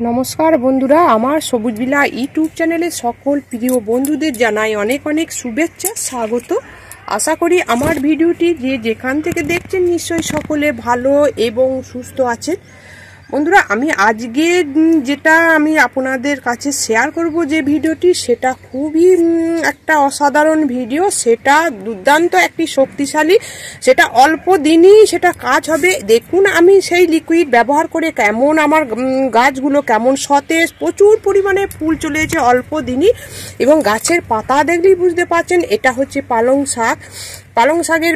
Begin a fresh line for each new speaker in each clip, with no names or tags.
নমস্কার বন্ধুরা, আমার সবুজ বিলা ইউটিউব চ্যানেলে সকল প্রিয় বন্ধুদের জানাই অনেক অনেক শুভেচ্ছা, স্বাগত। আশা করি আমার ভিডিওটি যে যেখান থেকে দেখছেন নিশ্চয়ই সকলে ভালো এবং সুস্থ আছেন। বন্ধুরা, আমি আজকে যেটা আমি আপনাদের কাছে শেয়ার করব যে ভিডিওটি, সেটা খুবই একটা অসাধারণ ভিডিও, সেটা দুর্দান্ত একটি শক্তিশালী, সেটা অল্প দিনই সেটা কাজ হবে। দেখুন আমি সেই লিকুইড ব্যবহার করে কেমন আমার গাছগুলো কেমন সতেজ, প্রচুর পরিমাণে ফুল চলেছে অল্প দিনই, এবং গাছের পাতা দেখলেই বুঝতে পারছেন এটা হচ্ছে পালং শাক। পালং শাকের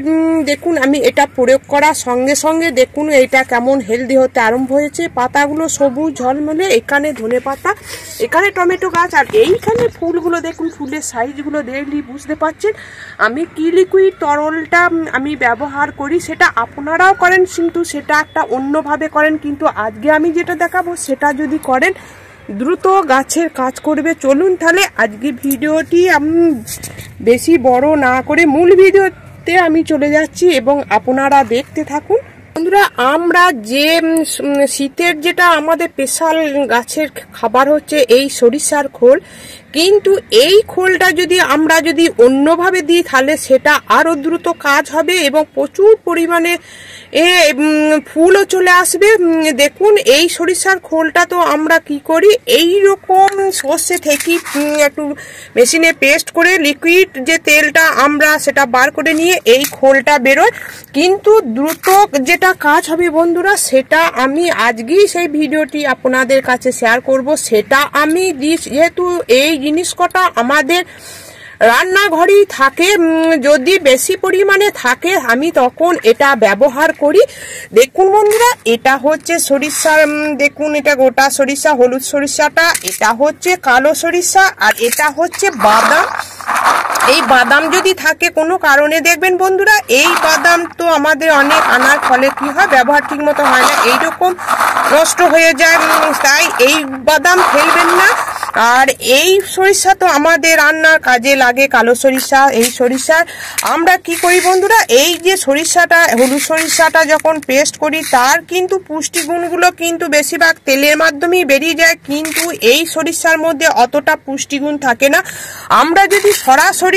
দেখুন আমি এটা প্রয়োগ করার সঙ্গে সঙ্গে দেখুন এইটা কেমন হেলদি হতে আরম্ভ হয়েছে। পাতাগুলো সবুজ ঝলমলে, এখানে ধনে পাতা, এখানে টমেটো গাছ, আর এইখানে ফুলগুলো দেখুন, ফুলের সাইজগুলো দেখলেই বুঝতে পারছেন আমি কি লিকুইড তরলটা আমি ব্যবহার করি। সেটা আপনারাও করেন, কিন্তু সেটা একটা অন্যভাবে করেন, কিন্তু আজকে আমি যেটা দেখাবো সেটা যদি করেন দ্রুত গাছের কাজ করবে। চলুন তাহলে আজকে ভিডিওটি আমি বেশি বড় না করে মূল ভিডিওতে আমি চলে যাচ্ছি এবং আপনারা দেখতে থাকুন। বন্ধুরা, আমরা যে শীতের যেটা আমাদের স্পেশাল গাছের খাবার হচ্ছে এই সরিষার খোল, কিন্তু এই খোলটা যদি আমরা অন্যভাবে দিই তাহলে সেটা আরো দ্রুত কাজ হবে এবং প্রচুর পরিমাণে ফুলও চলে আসবে। দেখুন এই সরিষার খোলটা তো আমরা কি করি, এই রকম সর্ষে থেকে একটু মেশিনে পেস্ট করে লিকুইড যে তেলটা আমরা সেটা বার করে নিয়ে এই খোলটা বেরোয়, কিন্তু দ্রুত যেটা কাজ হবে বন্ধুরা, সেটা আমি আজকেই সেই ভিডিওটি আপনাদের কাছে শেয়ার করব। সেটা আমি যেহেতু এই জিনিস কটা আমাদের রান্নাঘরেই থাকে, যদি বেশি পরিমাণে থাকে আমি তখন এটা ব্যবহার করি। দেখুন বন্ধুরা, এটা হচ্ছে সরিষা, দেখুন এটা গোটা সরিষা, হলুদ সরিষাটা, এটা হচ্ছে কালো সরিষা, আর এটা হচ্ছে বাদাম। এই বাদাম যদি থাকে কোনো কারণে দেখবেন বন্ধুরা, এই বাদাম তো আমাদের অনেক আনার ফলে কি হয়, ব্যবহার ঠিক মতো হয় না, এইরকম নষ্ট হয়ে যায়, তাই এই বাদাম ফেলবেন না। আর এই সরিষা তো আমাদের রান্নার কাজে লাগে, কালো সরিষা। এই সরিষা আমরা কি করি বন্ধুরা, এই যে সরিষাটা, হলুদ সরিষাটা যখন পেস্ট করি তার কিন্তু পুষ্টিগুণগুলো কিন্তু বেশিরভাগ তেলের মাধ্যমেই বেরিয়ে যায়, কিন্তু এই সরিষার মধ্যে অতটা পুষ্টিগুণ থাকে না। আমরা যদি সরাসরি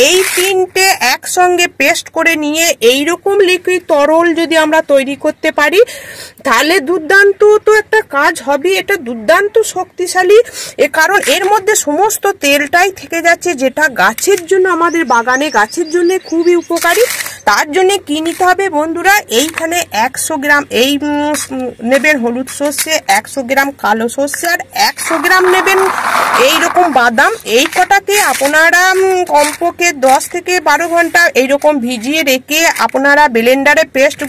এই তিনটে একসঙ্গে পেস্ট করে নিয়ে এইরকম লিকুইড তরল যদি আমরা তৈরি করতে পারি তাহলে দুর্দান্ত তো একটা কাজ হবে। এটা দুর্দান্ত শক্তিশালী, কারণ এর মধ্যে সমস্ত তেলটাই থেকে যাচ্ছে, যেটা গাছের জন্য, আমাদের বাগানে গাছের জন্য খুবই উপকারী। তার জন্য কি নিতে হবে বন্ধুরা, এইখানে 100 গ্রাম এই নেবেন হলুদ সর্ষে, 100 গ্রাম কালো সর্ষে, আর 100 গ্রাম নেবেন এইরকম বাদাম। এই কটাকে আপনারা কমপক্ষে 10 থেকে 12 ঘন্টা এইরকম ভিজিয়ে রেখে আপনারা ব্লেন্ডারে পেস্ট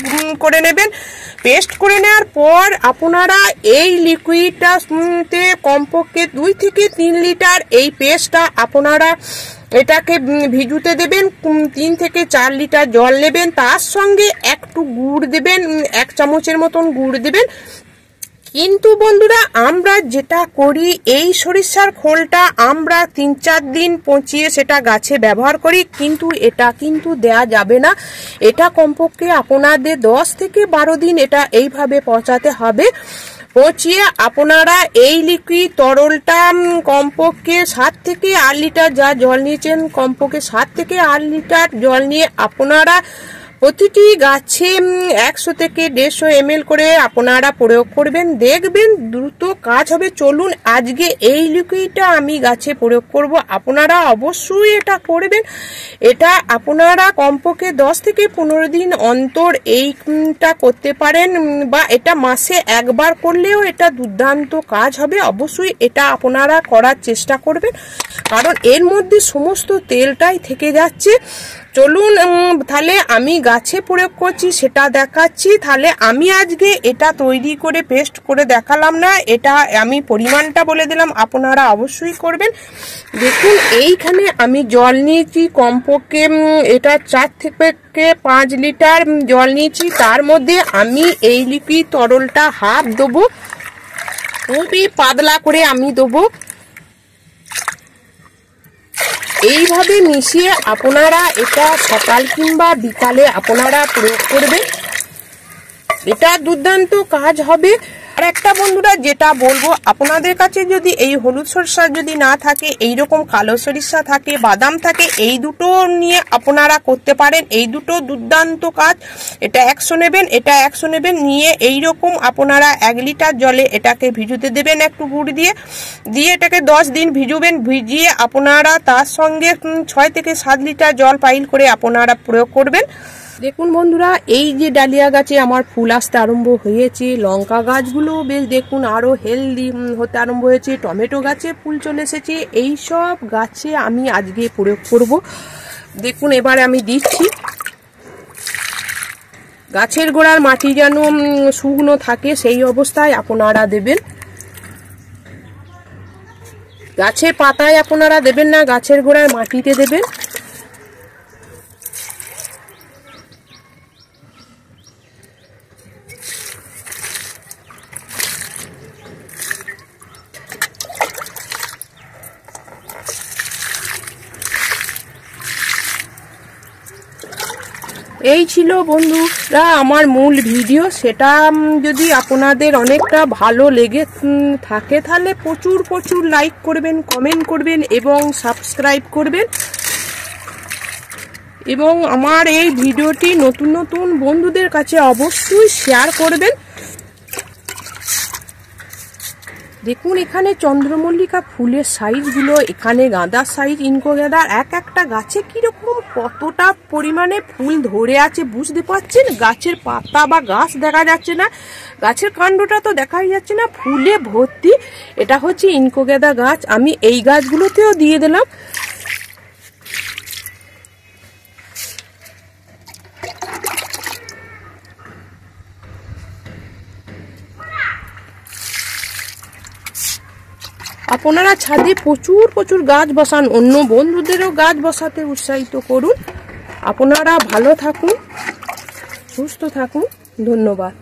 করে নেবেন। পেস্ট করে নেওয়ার পর আপনারা এই লিকুইডটাতে কমপক্ষে 2 থেকে 3 লিটার এই পেস্টটা আপনারা এটাকে ভিজুতে দেবেন। 3 থেকে 4 লিটার জল নেবেন, তার সঙ্গে একটু গুড় দেবেন, 1 চামচের মতন গুড় দেবেন। কিন্তু বন্ধুরা, আমরা যেটা করি এই সরিষার খোলটা আমরা 3-4 দিন পচিয়ে সেটা গাছে ব্যবহার করি, কিন্তু এটা কিন্তু দেয়া যাবে না। এটা কমপক্ষে আপনাদের 10 থেকে 12 দিন এটা এইভাবে পচাতে হবে। পচিয়ে আপনারা এই লিকুইড তরলটা কমপক্ষে 7 থেকে 8 লিটার, যা জল নিয়েছেন কমপক্ষে 7 থেকে 8 লিটার জল নিয়ে আপনারা প্রতিটি গাছে 100 থেকে 150 ml করে আপনারা প্রয়োগ করবেন, দেখবেন দ্রুত কাজ হবে। চলুন আজকে এই লিকুইডটা আমি গাছে প্রয়োগ করব, আপনারা অবশ্যই এটা করবেন। এটা আপনারা কমপক্ষে 10 থেকে 15 দিন অন্তর এইটা করতে পারেন, বা এটা মাসে একবার করলেও এটা দুর্দান্ত কাজ হবে। অবশ্যই এটা আপনারা করার চেষ্টা করবেন, কারণ এর মধ্যে সমস্ত তেলটাই থেকে যাচ্ছে। চলুন তাহলে আমি গাছে প্রয়োগ করছি সেটা দেখাচ্ছি। তাহলে আমি আজকে এটা তৈরি করে পেস্ট করে দেখালাম না, এটা আমি পরিমাণটা বলে দিলাম, আপনারা অবশ্যই করবেন। দেখুন এইখানে আমি জল নিয়েছি কমপক্ষে এটা 4 থেকে 5 লিটার জল নিয়েছি, তার মধ্যে আমি এই লিকুইড তরলটা হাফ দেবো, খুবই পাতলা করে আমি দেবো। এইভাবে মিশিয়ে আপনারা এটা সকাল কিংবা বিকালে আপনারা প্রয়োগ করবেন, এটা দুর্দান্ত কাজ হবে। আর একটা বন্ধুরা যেটা বলবো, আপনাদের কাছে যদি এই হলুদ সরিষা যদি না থাকে, এইরকম কালো সরিষা থাকে, বাদাম থাকে, এই দুটো নিয়ে আপনারা করতে পারেন। এই দুটো দুর্দান্ত কাজ। এটা 100 নেবেন, এটা 100 নেবেন, নিয়ে এইরকম আপনারা 1 লিটার জলে এটাকে ভিজুতে দেবেন একটু গুড় দিয়ে, এটাকে 10 দিন ভিজুবেন। ভিজিয়ে আপনারা তার সঙ্গে 6 থেকে 7 লিটার জল পাইল করে আপনারা প্রয়োগ করবেন। দেখুন বন্ধুরা, এই যে ডালিয়া গাছে আমার ফুল আসতে আরম্ভ হয়েছে, লঙ্কা গাছগুলো বেশ দেখুন আরো হেলদি হতে আরম্ভ হয়েছে, টমেটো গাছে ফুল চলে এসেছে। এই সব গাছে আমি আজকে প্রয়োগ করব। দেখুন এবারে আমি দিচ্ছি। গাছের গোড়ার মাটি যেন শুকনো থাকে সেই অবস্থায় আপনারা দেবেন। গাছের পাতায় আপনারা দেবেন না, গাছের গোড়ার মাটিতে দেবেন। এই ছিল বন্ধুরা আমার মূল ভিডিও। সেটা যদি আপনাদের অনেকটা ভালো লেগে থাকে তাহলে প্রচুর লাইক করবেন, কমেন্ট করবেন এবং সাবস্ক্রাইব করবেন। এবং আমার এই ভিডিওটি নতুন বন্ধুদের কাছে অবশ্যই শেয়ার করবেন। দেখুন এখানে চন্দ্রমল্লিকা ফুলের সাইজগুলো, এখানে গাঁদার সাইজ, ইনকো গাঁদার এক একটা গাছে কিরকম কতটা পরিমাণে ফুল ধরে আছে বুঝতে পারছেন। গাছের পাতা বা গাছ দেখা যাচ্ছে না, গাছের কাণ্ডটা তো দেখাই যাচ্ছে না, ফুলে ভর্তি। এটা হচ্ছে ইনকো গাঁদা গাছ। আমি এই গাছগুলোতেও দিয়ে দিলাম। আপনারা ছাদে প্রচুর গাছ বসান, অন্য বন্ধুদেরও গাছ বসাতে উৎসাহিত করুন। আপনারা ভালো থাকুন, সুস্থ থাকুন। ধন্যবাদ।